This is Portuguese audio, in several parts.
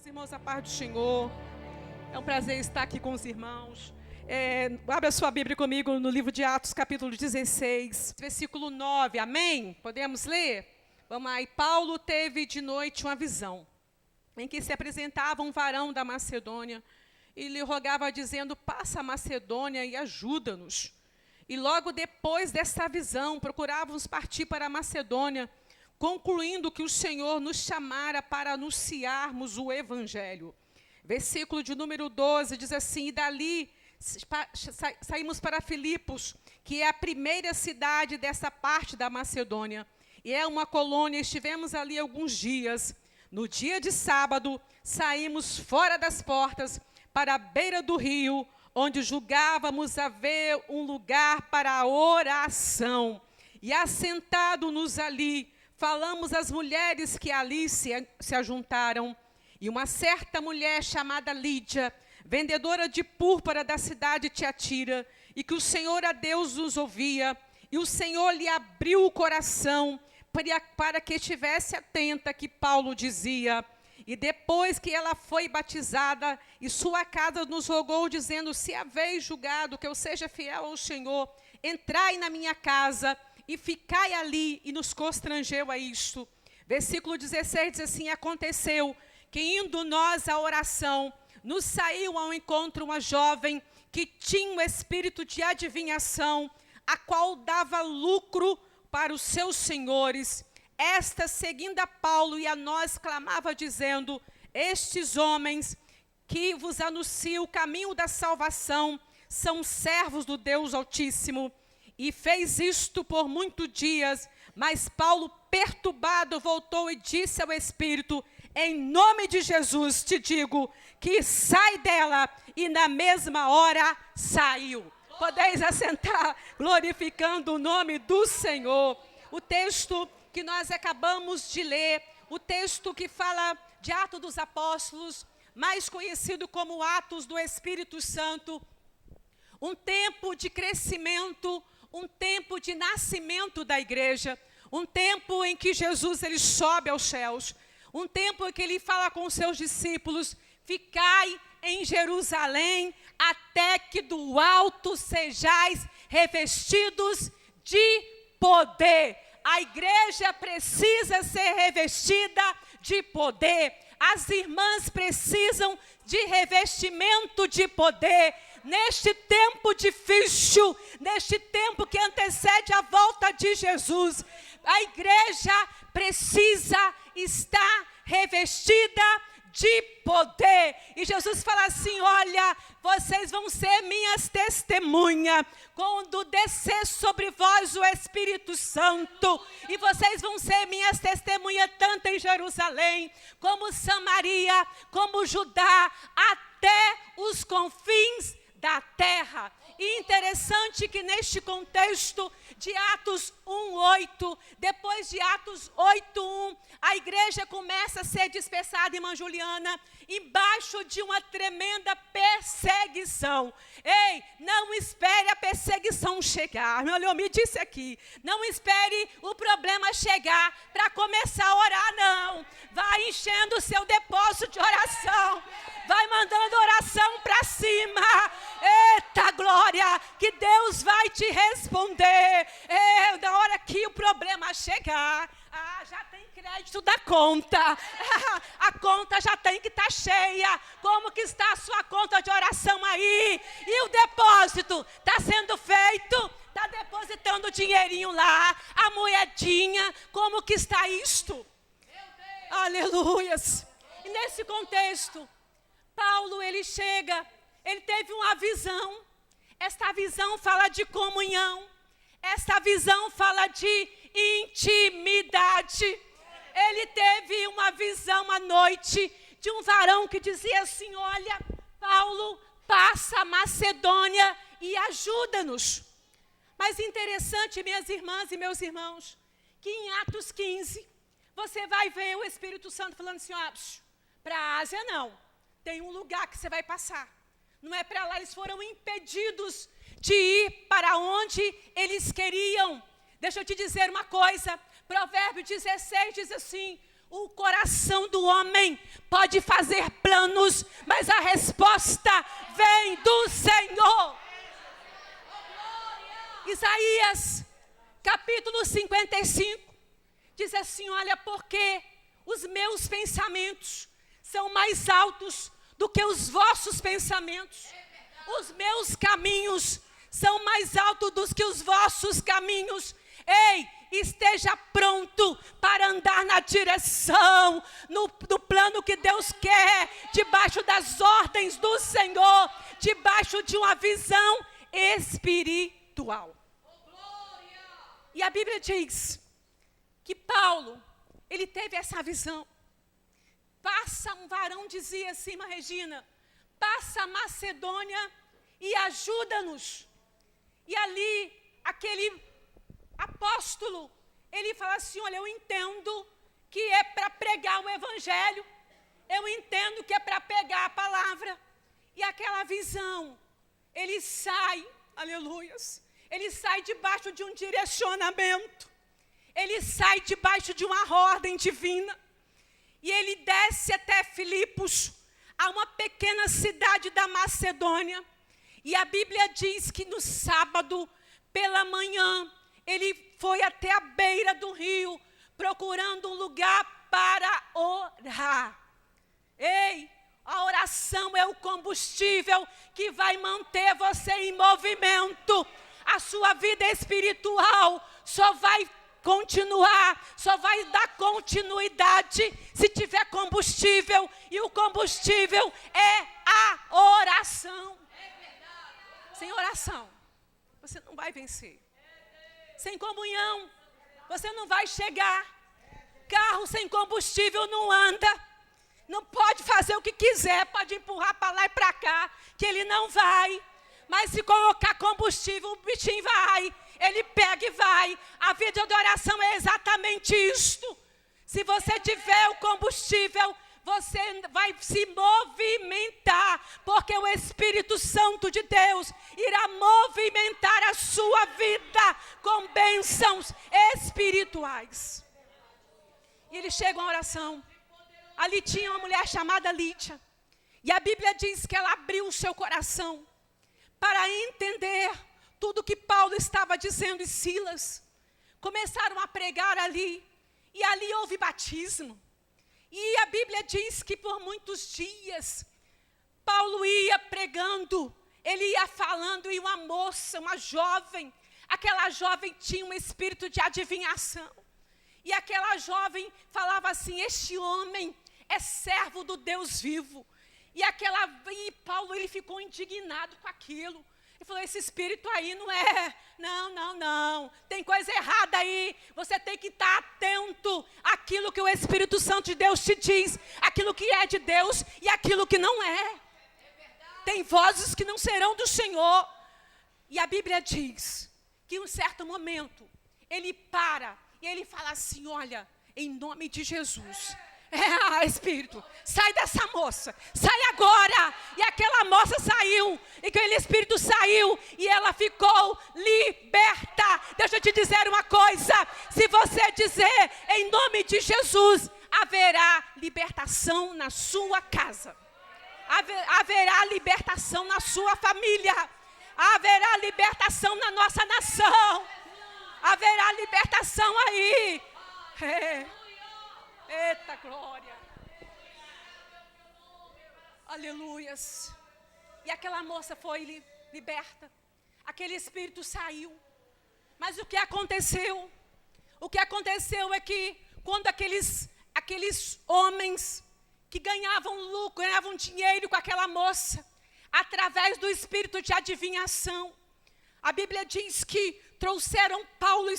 Meus irmãos, a paz do Senhor. É um prazer estar aqui com os irmãos. Abra sua Bíblia comigo no livro de Atos, capítulo 16, versículo 9. Amém? Podemos ler? Vamos lá. E Paulo teve de noite uma visão, em que se apresentava um varão da Macedônia e lhe rogava, dizendo: passa a Macedônia e ajuda-nos. E logo depois dessa visão, procurávamos partir para a Macedônia, concluindo que o Senhor nos chamara para anunciarmos o Evangelho. Versículo de número 12 diz assim: e dali saímos para Filipos, que é a primeira cidade dessa parte da Macedônia, e é uma colônia. Estivemos ali alguns dias. No dia de sábado, saímos fora das portas, para a beira do rio, onde julgávamos haver um lugar para a oração. E assentado-nos ali, falamos às mulheres que ali se ajuntaram. E uma certa mulher chamada Lídia, vendedora de púrpura da cidade de Tiatira, e que o Senhor a Deus nos ouvia, e o Senhor lhe abriu o coração para que estivesse atenta que Paulo dizia. E depois que ela foi batizada, e sua casa nos rogou, dizendo: se haveis julgado que eu seja fiel ao Senhor, entrai na minha casa e ficai ali. E nos constrangeu a isto. Versículo 16 diz assim: aconteceu que, indo nós à oração, nos saiu ao encontro uma jovem que tinha um espírito de adivinhação, a qual dava lucro para os seus senhores. Esta, seguindo a Paulo e a nós, clamava, dizendo: estes homens que vos anunciam o caminho da salvação são servos do Deus Altíssimo. E fez isto por muitos dias. Mas Paulo, perturbado, voltou e disse ao Espírito: em nome de Jesus te digo que sai dela. E na mesma hora saiu. Podeis assentar, glorificando o nome do Senhor. O texto que nós acabamos de ler, o texto que fala de Atos dos Apóstolos, mais conhecido como Atos do Espírito Santo, um tempo de crescimento, um tempo de nascimento da igreja, um tempo em que Jesus ele sobe aos céus, um tempo em que ele fala com os seus discípulos: ficai em Jerusalém, até que do alto sejais revestidos de poder. A igreja precisa ser revestida de poder. As irmãs precisam de revestimento de poder. Neste tempo difícil, neste tempo que antecede a volta de Jesus, a igreja precisa estar revestida de poder. E Jesus fala assim: olha, vocês vão ser minhas testemunhas quando descer sobre vós o Espírito Santo, e vocês vão ser minhas testemunhas tanto em Jerusalém, como Samaria, como Judá, até os confins da terra. E interessante que neste contexto de Atos 1:8, depois de Atos 8:1, a igreja começa a ser dispersada, irmã Juliana, embaixo de uma tremenda perseguição. Ei, não espere a perseguição chegar. Meu Deus, me disse aqui, não espere o problema chegar para começar a orar, não. Vai enchendo o seu depósito de oração, vai mandando oração para cima. Eita glória, que Deus vai te responder. Na hora que o problema chegar, já tem crédito da conta. A conta já tem que estar cheia. Como que está a sua conta de oração aí? E o depósito está sendo feito? Está depositando o dinheirinho lá, a moedinha? Como que está isto? Aleluias. E nesse contexto, Paulo, ele chega, ele teve uma visão. Esta visão fala de comunhão. Esta visão fala de intimidade. Ele teve uma visão à noite de um varão que dizia assim: olha, Paulo, passa a Macedônia e ajuda-nos. Mas interessante, minhas irmãs e meus irmãos, que em Atos 15, você vai ver o Espírito Santo falando assim: ó, para a Ásia não, tem um lugar que você vai passar. Não é para lá, eles foram impedidos de ir para onde eles queriam. Deixa eu te dizer uma coisa, Provérbio 16 diz assim: o coração do homem pode fazer planos, mas a resposta vem do Senhor. Isaías, capítulo 55, diz assim: olha, porque os meus pensamentos são mais altos do que os vossos pensamentos. Os meus caminhos são mais altos do que os vossos caminhos. Ei, esteja pronto para andar na direção, no plano que Deus quer, debaixo das ordens do Senhor, debaixo de uma visão espiritual. E a Bíblia diz que Paulo, ele teve essa visão. Passa, um varão dizia assim, irmã Regina, passa a Macedônia e ajuda-nos. E ali, aquele apóstolo, ele fala assim: olha, eu entendo que é para pregar o evangelho, eu entendo que é para pegar a palavra. E aquela visão, ele sai, aleluias, ele sai debaixo de um direcionamento, ele sai debaixo de uma ordem divina, e ele desce até Filipos, a uma pequena cidade da Macedônia, e a Bíblia diz que no sábado, pela manhã, ele foi até a beira do rio, procurando um lugar para orar. Ei, a oração é o combustível que vai manter você em movimento. A sua vida espiritual só vai continuar, só vai dar continuidade se tiver combustível, e o combustível é a oração. Sem oração, você não vai vencer. Sem comunhão, você não vai chegar. Carro sem combustível não anda. Não pode fazer o que quiser, pode empurrar para lá e para cá, que ele não vai. Mas se colocar combustível, o bichinho vai. Ele pega e vai. A vida de oração é exatamente isto. Se você tiver o combustível, você vai se movimentar, porque o Espírito Santo de Deus irá movimentar a sua vida com bênçãos espirituais. E eles chegam à oração. Ali tinha uma mulher chamada Lídia, e a Bíblia diz que ela abriu o seu coração para entender tudo que Paulo estava dizendo, e Silas começaram a pregar ali, e ali houve batismo. E a Bíblia diz que por muitos dias Paulo ia pregando, ele ia falando, e uma moça, uma jovem, aquela jovem tinha um espírito de adivinhação, e aquela jovem falava assim: este homem é servo do Deus vivo. E Paulo, ele ficou indignado com aquilo. Ele falou: esse espírito aí não é, não, tem coisa errada aí. Você tem que estar atento àquilo que o Espírito Santo de Deus te diz, aquilo que é de Deus e aquilo que não é. Tem vozes que não serão do Senhor. E a Bíblia diz que em um certo momento, ele para e ele fala assim: olha, em nome de Jesus, Espírito, sai dessa moça, sai agora. E aquela moça saiu, e aquele espírito saiu, e ela ficou liberta. Deixa eu te dizer uma coisa: se você dizer em nome de Jesus, haverá libertação na sua casa, haverá libertação na sua família, haverá libertação na nossa nação, haverá libertação aí. Eita glória, aleluias. E aquela moça foi liberta, aquele espírito saiu. Mas o que aconteceu? O que aconteceu é que quando aqueles homens que ganhavam lucro, ganhavam dinheiro com aquela moça, através do espírito de adivinhação, a Bíblia diz que trouxeram Paulo e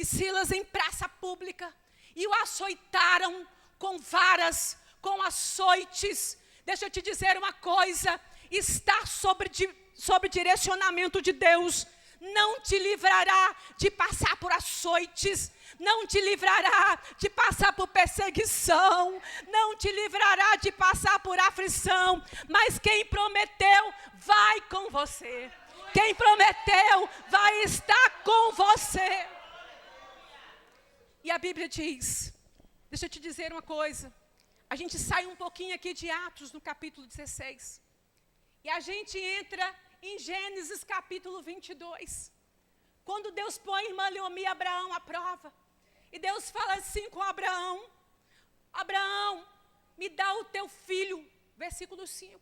Silas em praça pública, e o açoitaram com varas, com açoites. Deixa eu te dizer uma coisa: estar sob direcionamento de Deus não te livrará de passar por açoites, não te livrará de passar por perseguição, não te livrará de passar por aflição, mas quem prometeu vai com você. Quem prometeu vai estar com você. E a Bíblia diz Deixa eu te dizer uma coisa. A gente sai um pouquinho aqui de Atos, no capítulo 16. E a gente entra em Gênesis, capítulo 22. Quando Deus põe irmã Leomi e Abraão à prova. E Deus fala assim com Abraão. Abraão, me dá o teu filho. Versículo 5.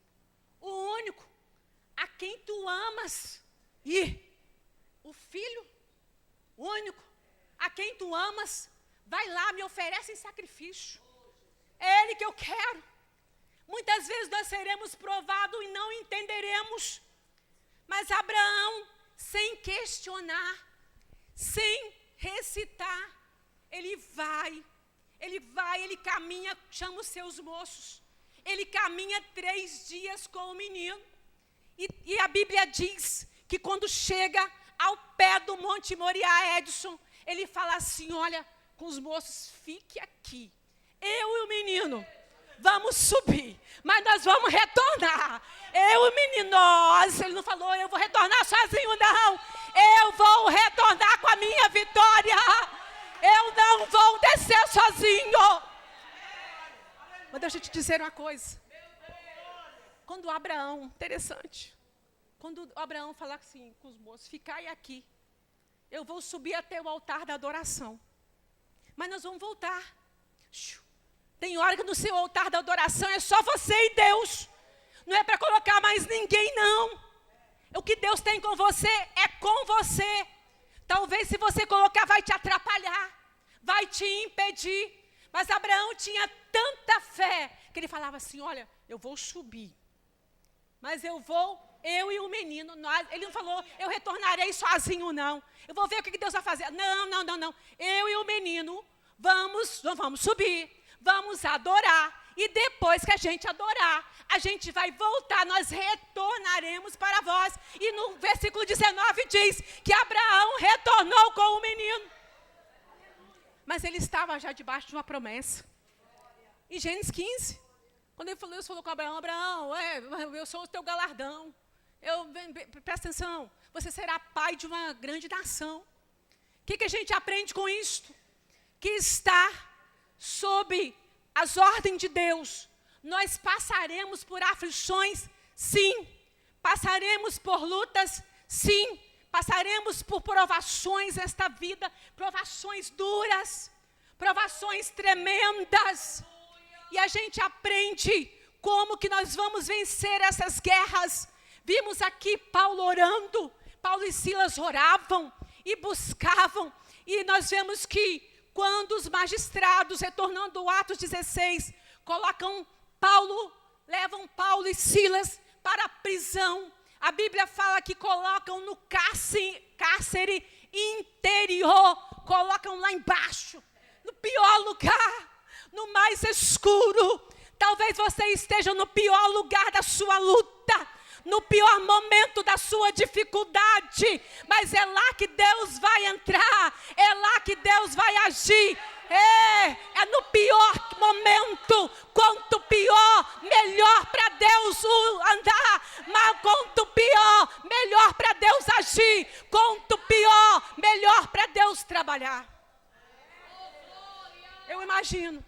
O único a quem tu amas. E o filho, o único a quem tu amas, vai lá, me oferece em sacrifício. É ele que eu quero. Muitas vezes nós seremos provados e não entenderemos. Mas Abraão, sem questionar, sem recitar, ele caminha, chama os seus moços. Ele caminha 3 dias com o menino. E a Bíblia diz que quando chega ao pé do Monte Moriá, Edson, ele fala assim, olha, com os moços, fique aqui. Eu e o menino vamos subir, mas nós vamos retornar. Eu e o menino, nossa, ele não falou, eu vou retornar sozinho, não. Eu vou retornar com a minha vitória. Eu não vou descer sozinho. Mas deixa eu te dizer uma coisa. Quando Abraão, interessante, quando Abraão fala assim com os moços, ficai aqui. Eu vou subir até o altar da adoração. Mas nós vamos voltar. Tem hora que no seu altar da adoração é só você e Deus. Não é para colocar mais ninguém, não. O que Deus tem com você é com você. Talvez se você colocar vai te atrapalhar, vai te impedir. Mas Abraão tinha tanta fé que ele falava assim, olha, eu vou subir. Mas eu e o menino, ele não falou, eu retornarei sozinho, não. Eu vou ver o que Deus vai fazer. Não. Eu e o menino, vamos subir, vamos adorar. E depois que a gente adorar, a gente vai voltar, nós retornaremos para vós. E no versículo 19 diz que Abraão retornou com o menino. Mas ele estava já debaixo de uma promessa. Em Gênesis 15, quando Deus falou com Abraão, eu sou o teu galardão. Presta atenção, você será pai de uma grande nação. O que a gente aprende com isto? Que está sob as ordens de Deus. Nós passaremos por aflições, sim. Passaremos por lutas, sim. Passaremos por provações nesta vida, provações duras, provações tremendas. E a gente aprende como que nós vamos vencer essas guerras. Vimos aqui Paulo orando, Paulo e Silas oravam e buscavam. E nós vemos que quando os magistrados, retornando ao Atos 16, levam Paulo e Silas para a prisão. A Bíblia fala que colocam no cárcere interior, colocam lá embaixo, no pior lugar, no mais escuro. Talvez você esteja no pior lugar da sua luta, no pior momento da sua dificuldade, mas é lá que Deus vai entrar, é lá que Deus vai agir. É no pior momento, quanto pior, melhor para Deus andar, mas quanto pior, melhor para Deus agir, quanto pior, melhor para Deus trabalhar. Eu imagino,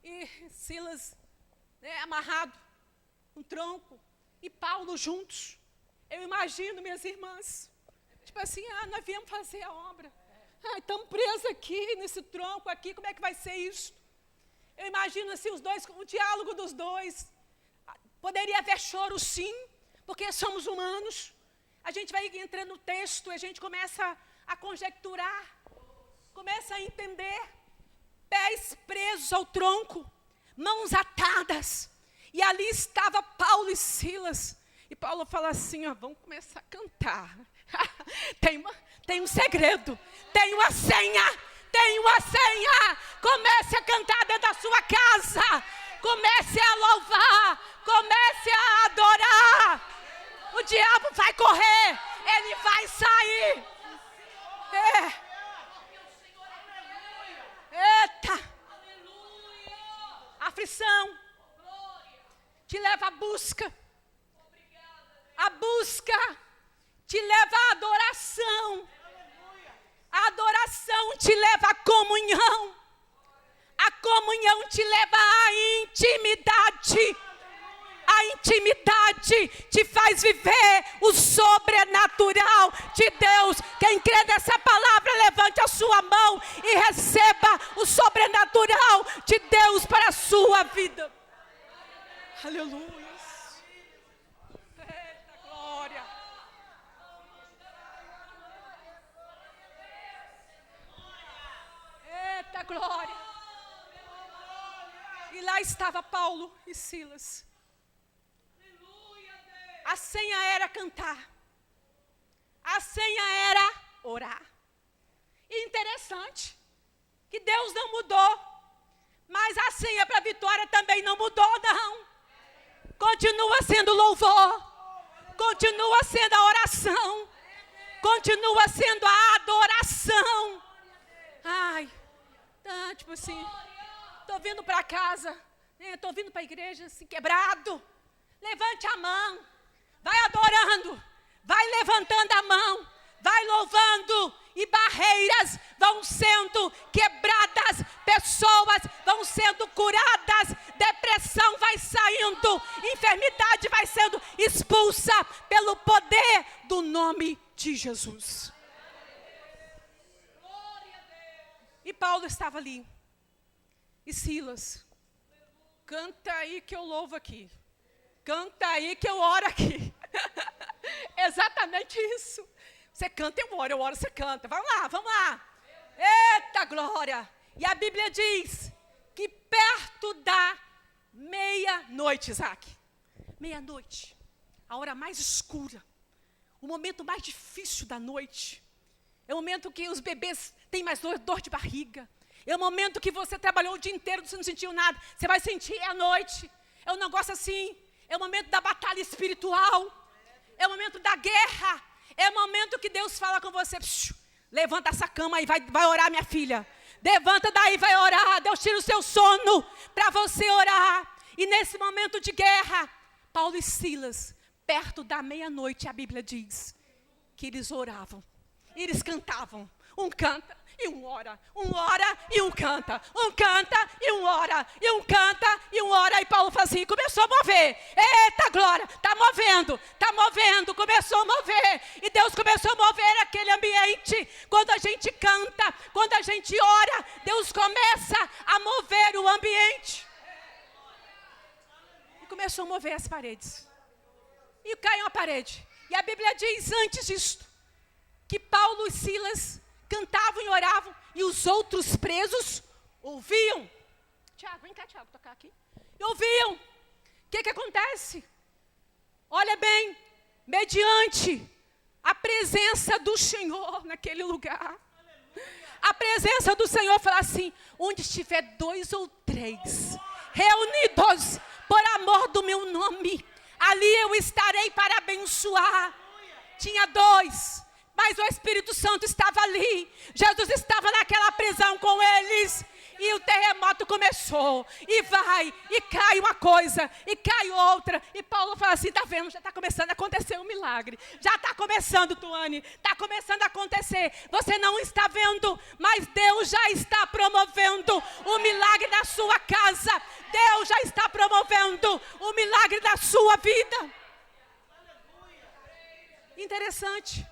e Silas amarrado, um tronco, e Paulo juntos. Eu imagino, minhas irmãs, tipo assim, nós viemos fazer a obra. Estamos presos aqui, nesse tronco aqui, como é que vai ser isso? Eu imagino assim, o diálogo dos dois. Poderia haver choro, sim, porque somos humanos. A gente vai entrando no texto, a gente começa a conjecturar, começa a entender. Pés presos ao tronco, mãos atadas. E ali estava Paulo e Silas. E Paulo fala assim, vamos começar a cantar. Tem um segredo, tem uma senha. Comece a cantar dentro da sua casa. Comece a louvar, comece a adorar. O diabo vai correr, ele vai sair. Eita! Aflição te leva à busca. A busca te leva à adoração. A adoração te leva à comunhão. A comunhão te leva à intimidade. A intimidade te faz viver o sobrenatural de Deus. Quem crê nessa palavra, levante a sua mão e receba o sobrenatural de Deus para a sua vida. Aleluia. Eita glória. Eita glória. E lá estava Paulo e Silas. A senha era cantar. A senha era orar. E interessante que Deus não mudou, mas a senha para a vitória também não mudou, não. Continua sendo louvor, continua sendo a oração, continua sendo a adoração. Ai, tipo assim, estou vindo para casa, estou vindo para a igreja assim, quebrado. Levante a mão. Vai adorando, vai levantando a mão, vai louvando, e barreiras vão sendo quebradas, pessoas vão sendo curadas, depressão vai saindo, enfermidade vai sendo expulsa pelo poder do nome de Jesus. E Paulo estava ali, e Silas, canta aí que eu louvo aqui. Canta aí que eu oro aqui. Exatamente isso. Você canta, eu oro, você canta. Vamos lá. Eita glória. E a Bíblia diz que perto da meia-noite, Isaac. Meia-noite. A hora mais escura. O momento mais difícil da noite. É o momento que os bebês têm mais dor de barriga. É o momento que você trabalhou o dia inteiro, você não sentiu nada. Você vai sentir à noite. É um negócio assim. É o momento da batalha espiritual. É o momento da guerra. É o momento que Deus fala com você. Levanta essa cama e vai orar, minha filha. Levanta daí e vai orar. Deus tira o seu sono para você orar. E nesse momento de guerra, Paulo e Silas, perto da meia-noite, a Bíblia diz que eles oravam. Eles cantavam. Um canta e um ora e um canta e um ora, e um canta e um ora. E Paulo fala assim, começou a mover. Eita glória, tá movendo, começou a mover. E Deus começou a mover aquele ambiente. Quando a gente canta, quando a gente ora, Deus começa a mover o ambiente. E começou a mover as paredes. E caiu a parede. E a Bíblia diz antes disso, que Paulo e Silas cantavam e oravam, e os outros presos ouviam. Tiago, vem cá, Tiago, tocar aqui. E ouviam. O que acontece? Olha bem, mediante a presença do Senhor naquele lugar. A presença do Senhor fala assim, onde estiver 2 ou 3 reunidos por amor do meu nome, ali eu estarei para abençoar. Tinha 2. Mas o Espírito Santo estava ali. Jesus estava naquela prisão com eles. E o terremoto começou. E vai, e cai uma coisa, e cai outra. E Paulo fala assim, está vendo, já está começando a acontecer um milagre. Já está começando, Tuane. Está começando a acontecer. Você não está vendo, mas Deus já está promovendo o milagre na sua casa. Deus já está promovendo o milagre na sua vida. Interessante.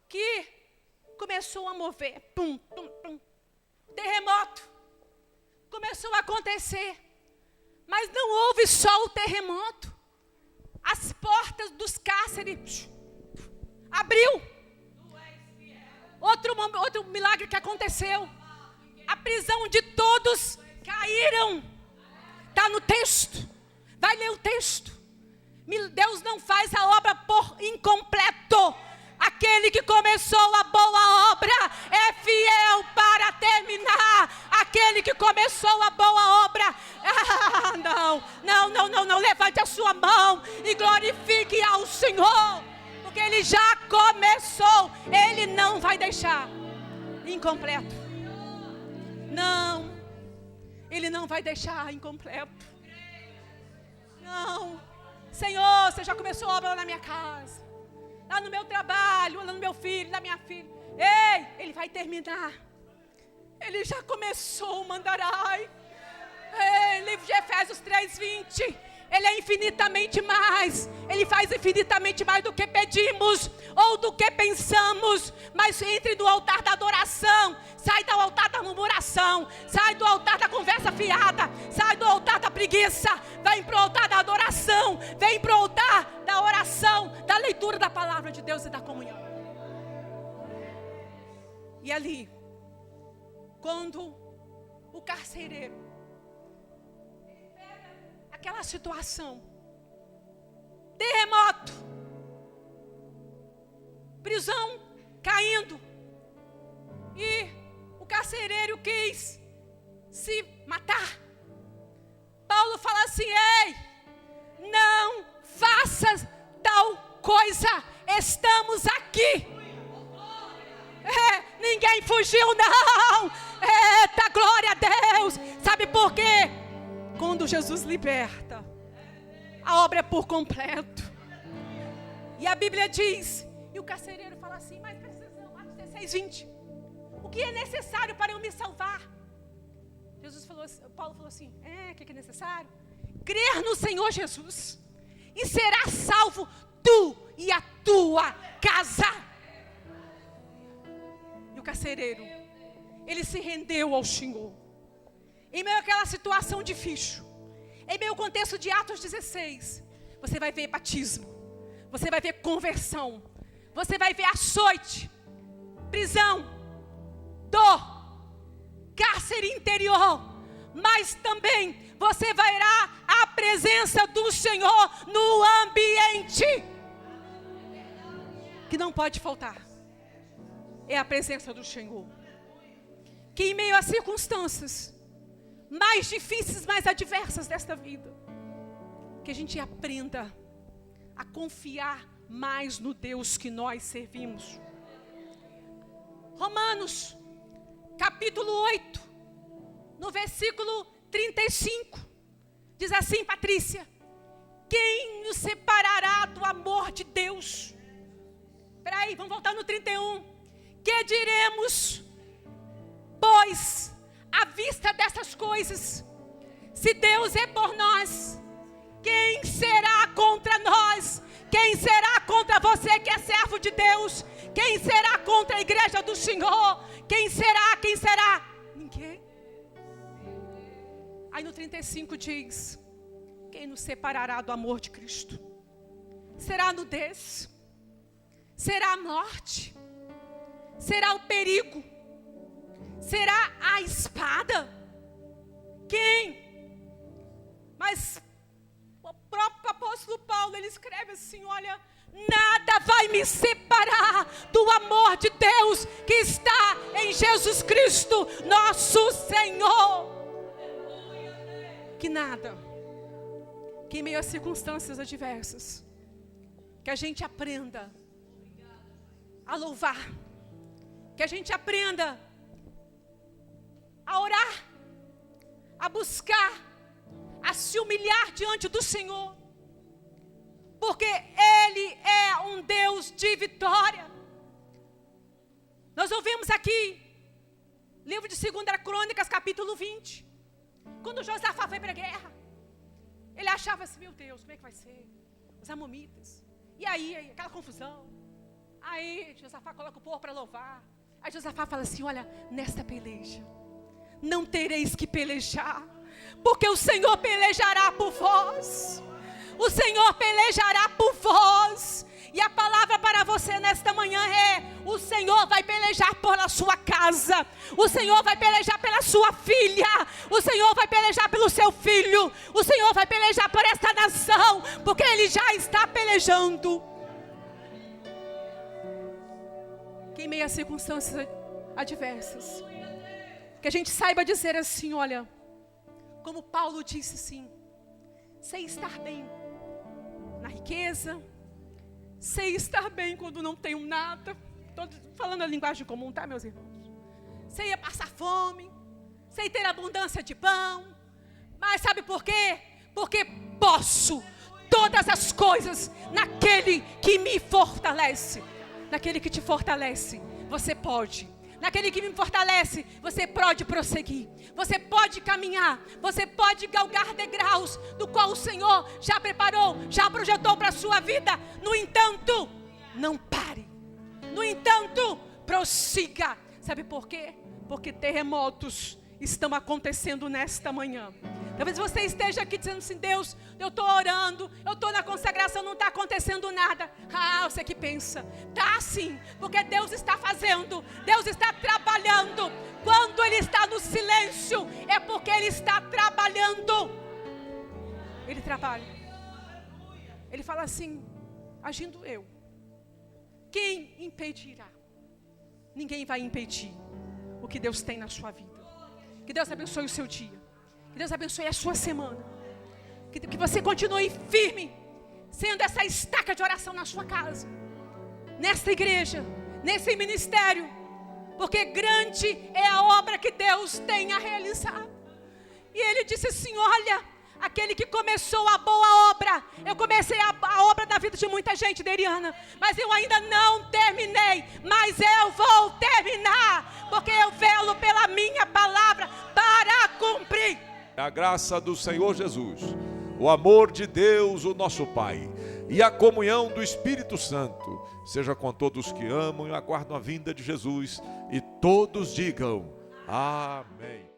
Que começou a mover, pum, pum, pum. Terremoto começou a acontecer, mas não houve só o terremoto. As portas dos cárceres abriu. Outro milagre que aconteceu. A prisão de todos caíram. Está no texto. Vai ler o texto. Deus não faz a obra por incompleto. Aquele que começou a boa obra é fiel para terminar. Aquele que começou a boa obra. Não. Levante a sua mão e glorifique ao Senhor. Porque Ele já começou. Ele não vai deixar incompleto. Não. Ele não vai deixar incompleto. Não. Senhor, você já começou a obra lá na minha casa. Lá no meu trabalho, lá no meu filho, na minha filha. Ei, Ele vai terminar. Ele já começou o mandarai. Livro de Efésios 3:20. Ele é infinitamente mais. Ele faz infinitamente mais do que pedimos ou do que pensamos. Mas entre do altar da adoração. Sai do altar da murmuração. Sai do altar da conversa fiada. Sai do altar da preguiça. Vem para o altar da adoração. Vem para o altar da oração. Da leitura da palavra de Deus e da comunhão. E ali, quando o carcereiro aquela situação, terremoto, prisão caindo, e o carcereiro quis se matar. Paulo fala assim: ei, não faças tal coisa, estamos aqui. Ninguém fugiu, não. Eita, glória a Deus. Sabe por quê? Quando Jesus liberta, a obra é por completo. E a Bíblia diz, e o carcereiro fala assim: mas precisamos, Atos 16:20, o que é necessário para eu me salvar? Paulo falou assim: o que é necessário? Crer no Senhor Jesus, e será salvo tu e a tua casa. E o carcereiro, ele se rendeu ao Senhor. Em meio àquela situação difícil, em meio ao contexto de Atos 16, você vai ver batismo, você vai ver conversão, você vai ver açoite, prisão, dor, cárcere interior, mas também você verá a presença do Senhor no ambiente. Que não pode faltar é a presença do Senhor. Que em meio às circunstâncias mais difíceis, mais adversas desta vida, que a gente aprenda a confiar mais no Deus que nós servimos. Romanos, capítulo 8, no versículo 35, diz assim, Patrícia: quem nos separará do amor de Deus? Espera aí, vamos voltar no 31. Que diremos, pois, à vista dessas coisas? Se Deus é por nós, quem será contra nós? Quem será contra você que é servo de Deus? Quem será contra a igreja do Senhor? Quem será? Quem será? Ninguém. Aí no 35 diz: quem nos separará do amor de Cristo? Será a nudez? Será a morte? Será o perigo? Será a espada? Quem? Mas o próprio apóstolo Paulo, ele escreve assim: olha, nada vai me separar do amor de Deus que está em Jesus Cristo, nosso Senhor. Que nada, que em meio às circunstâncias adversas, que a gente aprenda a louvar, que a gente aprenda a orar, a buscar, a se humilhar diante do Senhor, porque Ele é um Deus de vitória. Nós ouvimos aqui, livro de 2 Crônicas, capítulo 20, quando Josafá foi para a guerra, ele achava assim: meu Deus, como é que vai ser? Os amonitas, e aí aquela confusão. Aí Josafá coloca o povo para louvar. Aí Josafá fala assim: olha, nesta peleja não tereis que pelejar, porque o Senhor pelejará por vós. O Senhor pelejará por vós. E a palavra para você nesta manhã é: o Senhor vai pelejar pela sua casa, o Senhor vai pelejar pela sua filha, o Senhor vai pelejar pelo seu filho, o Senhor vai pelejar por esta nação, porque Ele já está pelejando. Que em meio às circunstâncias adversas, que a gente saiba dizer assim: olha, como Paulo disse assim, sei estar bem na riqueza, sei estar bem quando não tenho nada. Estou falando a linguagem comum, tá, meus irmãos? Sei passar fome, sei ter abundância de pão, mas sabe por quê? Porque posso todas as coisas naquele que me fortalece. Naquele que te fortalece, você pode. naquele que me fortalece, você pode prosseguir, você pode caminhar, você pode galgar degraus do qual o Senhor já preparou, já projetou para a sua vida. No entanto, não pare. No entanto, prossiga. Sabe por quê? Porque terremotos estão acontecendo nesta manhã. Talvez você esteja aqui dizendo assim: Deus, eu estou orando, eu estou na consagração, não está acontecendo nada. Você que pensa, tá sim, porque Deus está fazendo, Deus está trabalhando. Quando Ele está no silêncio, é porque Ele está trabalhando. Ele trabalha. Ele fala assim: agindo eu, quem impedirá? Ninguém vai impedir o que Deus tem na sua vida. Que Deus abençoe o seu dia. Que Deus abençoe a sua semana. Que você continue firme, sendo essa estaca de oração na sua casa, nesta igreja, nesse ministério. Porque grande é a obra que Deus tem a realizar. E Ele disse assim: olha, aquele que começou a boa obra. Eu comecei a obra na vida de muita gente, Deriana, mas eu ainda não terminei. Mas eu vou terminar, porque eu velo pela minha palavra para cumprir. A graça do Senhor Jesus, o amor de Deus, o nosso Pai, e a comunhão do Espírito Santo seja com todos que amam e aguardam a vinda de Jesus. E todos digam amém.